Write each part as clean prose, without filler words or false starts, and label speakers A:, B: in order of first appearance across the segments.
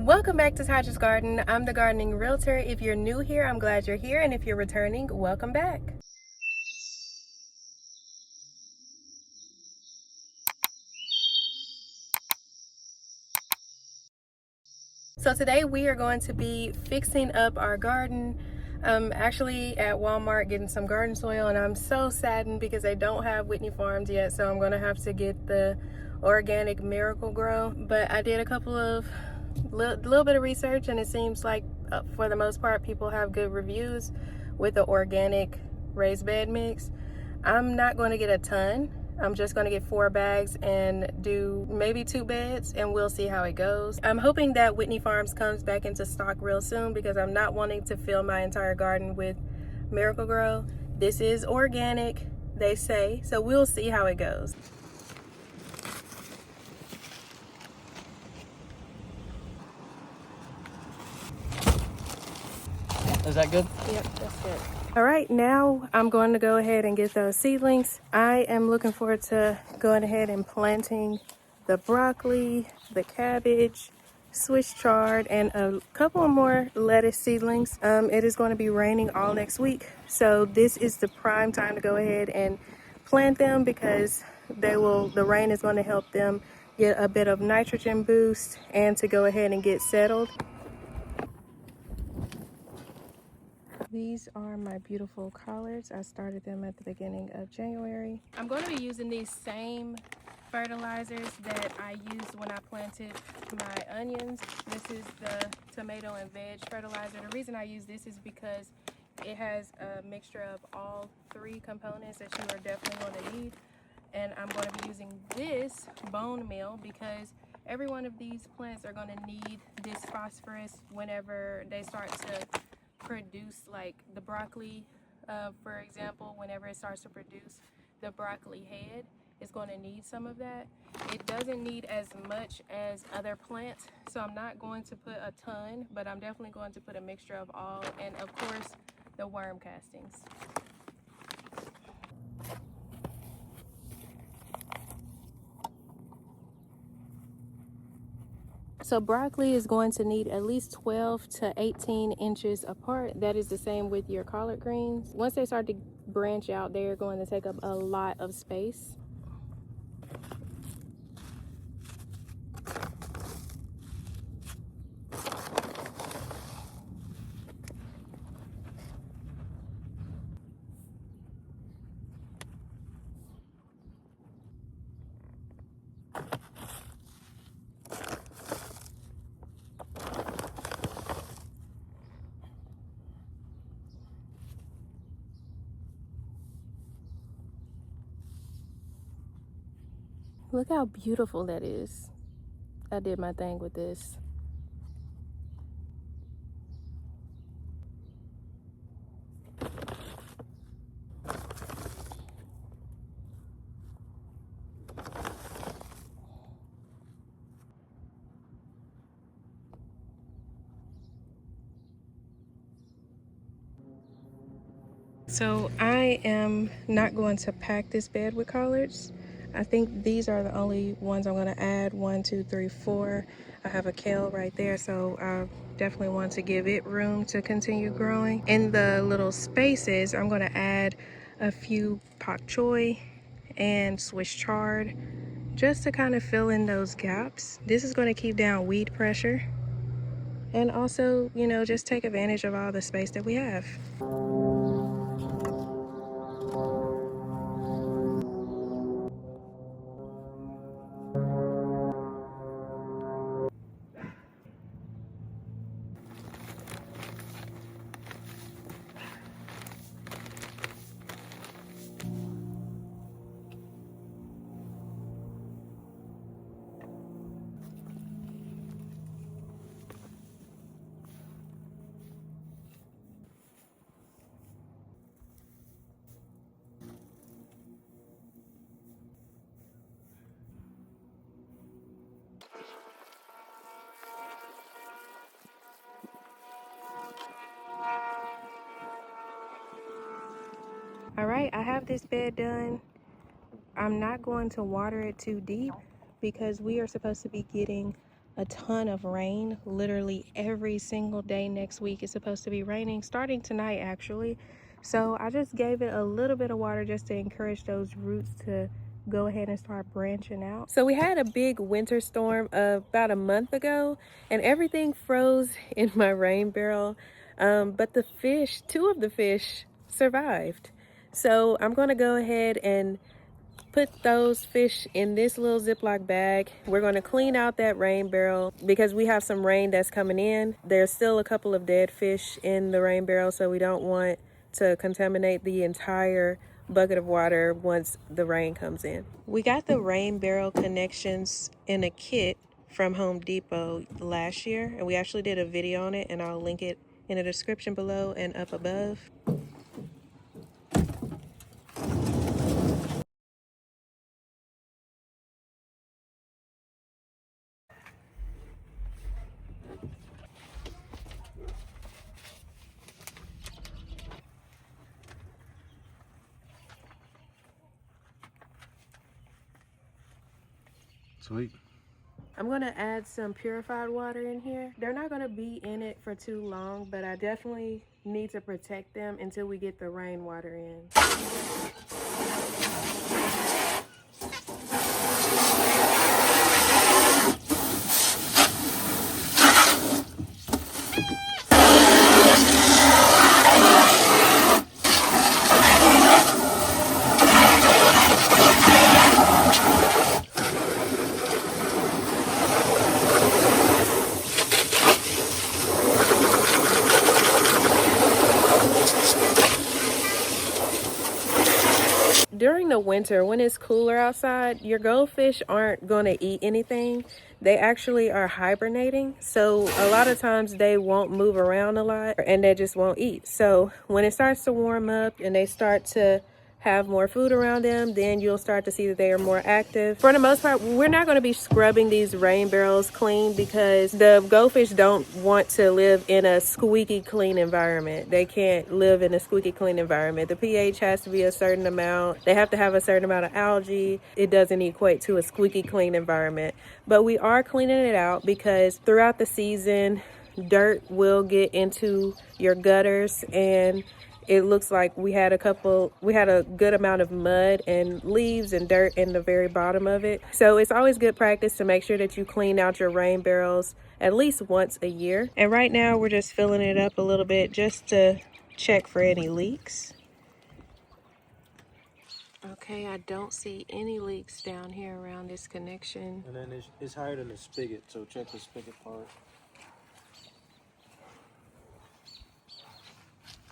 A: Welcome back to Tasha's Garden. I'm the gardening realtor. If you're new here, I'm glad you're here, and if you're returning, welcome back. So today we are going to be fixing up our garden. I'm actually at Walmart getting some garden soil, and I'm so saddened because they don't have Whitney Farms yet, so I'm going to have to get the organic Miracle Grow. But I did a couple of little bit of research, and it seems like for the most part people have good reviews with the organic raised bed mix. I'm not going to get a ton. I'm just going to get 4 bags and do maybe 2 beds, and we'll see how it goes. I'm hoping that Whitney Farms comes back into stock real soon because I'm not wanting to fill my entire garden with Miracle Grow. This is organic, they say, so we'll see how it goes.
B: Is that good?
A: Yep, that's good. All right, now I'm going to go ahead and get those seedlings. I am looking forward to going ahead and planting the broccoli, the cabbage, Swiss chard, and a couple more lettuce seedlings. It is going to be raining all next week, so this is the prime time to go ahead and plant them because the rain is going to help them get a bit of nitrogen boost and to go ahead and get settled. These are my beautiful collards. I started them at the beginning of January. I'm going to be using these same fertilizers that I used when I planted my onions. This is the tomato and veg fertilizer. The reason I use this is because it has a mixture of all 3 components that you are definitely going to need. And I'm going to be using this bone meal because every one of these plants are going to need this phosphorus whenever they start to produce, like the broccoli, for example. Whenever it starts to produce the broccoli head, it's going to need some of that. It doesn't need as much as other plants, so I'm not going to put a ton, but I'm definitely going to put a mixture of all, and of course the worm castings. So broccoli is going to need at least 12 to 18 inches apart. That is the same with your collard greens. Once they start to branch out, they're going to take up a lot of space. Look how beautiful that is. I did my thing with this. So I am not going to pack this bed with collards. I think these are the only ones I'm going to add. 1, 2, 3, 4. I have a kale right there, so I definitely want to give it room to continue growing. In the little spaces, I'm going to add a few pak choy and Swiss chard just to kind of fill in those gaps. This is going to keep down weed pressure and also, you know, just take advantage of all the space that we have. All right, I have this bed done. I'm not going to water it too deep because we are supposed to be getting a ton of rain. Literally every single day next week is supposed to be raining, starting tonight actually. So I just gave it a little bit of water just to encourage those roots to go ahead and start branching out. So we had a big winter storm about a month ago, and everything froze in my rain barrel. But the fish, two of the fish survived. So I'm gonna go ahead and put those fish in this little Ziploc bag. We're going to clean out that rain barrel because we have some rain that's coming in. There's still a couple of dead fish in the rain barrel, so we don't want to contaminate the entire bucket of water once the rain comes in. We got the rain barrel connections in a kit from Home Depot last year, and we actually did a video on it, and I'll link it in the description below and up above.
B: Sweet.
A: I'm going to add some purified water in here. They're not going to be in it for too long, but I definitely need to protect them until we get the rainwater in. During the winter, when it's cooler outside, your goldfish aren't going to eat anything. They actually are hibernating. So a lot of times they won't move around a lot and they just won't eat. So when it starts to warm up and they start to have more food around them, then you'll start to see that they are more active. For the most part, we're not going to be scrubbing these rain barrels clean because the goldfish don't want to live in a squeaky clean environment. They can't live in a squeaky clean environment. The pH has to be a certain amount. They have to have a certain amount of algae. It doesn't equate to a squeaky clean environment. But we are cleaning it out because throughout the season, dirt will get into your gutters, and it looks like we had a good amount of mud and leaves and dirt in the very bottom of it. So it's always good practice to make sure that you clean out your rain barrels at least once a year. And right now we're just filling it up a little bit just to check for any leaks. Okay, I don't see any leaks down here around this connection.
B: And then it's higher than the spigot, so check the spigot part.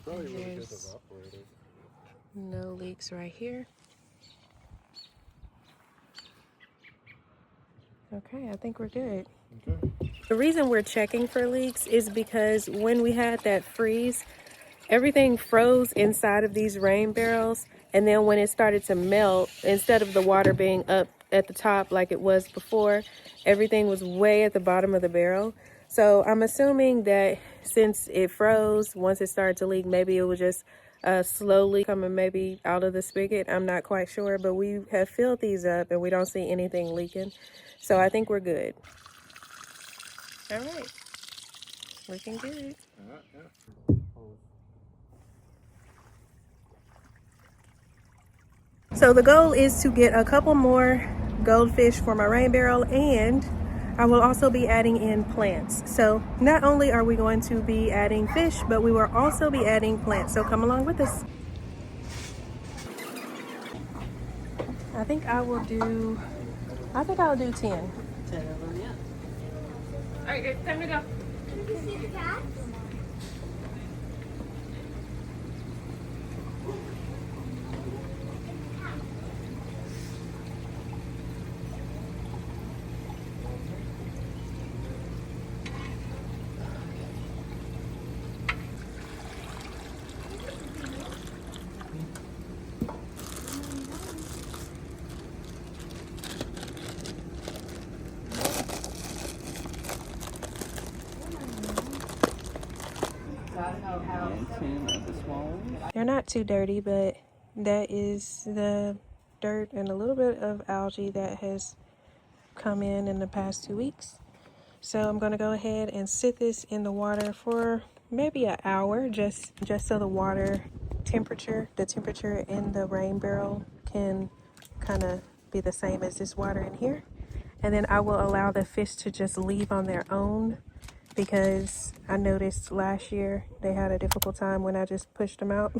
B: Probably really good evaporator.
A: No leaks right here. Okay, I think we're good.
B: Okay.
A: The reason we're checking for leaks is because when we had that freeze, everything froze inside of these rain barrels, and then when it started to melt, instead of the water being up at the top like it was before, everything was way at the bottom of the barrel. So I'm assuming that since it froze, once it started to leak, maybe it was just slowly coming maybe out of the spigot. I'm not quite sure, but we have filled these up and we don't see anything leaking. So I think we're good. All right, looking good.
B: All right, yeah.
A: So the goal is to get a couple more goldfish for my rain barrel, and I will also be adding in plants. So not only are we going to be adding fish, but we will also be adding plants. So come along with us. I think I'll do 10. 10 of them, yeah. All right, good. Time to go.
C: Can you see the cats?
A: They're not too dirty, but that is the dirt and a little bit of algae that has come in the past 2 weeks. So I'm going to go ahead and sit this in the water for maybe an hour, just so the water temperature, the temperature in the rain barrel can kind of be the same as this water in here. And then I will allow the fish to just leave on their own, because I noticed last year they had a difficult time when I just pushed them out.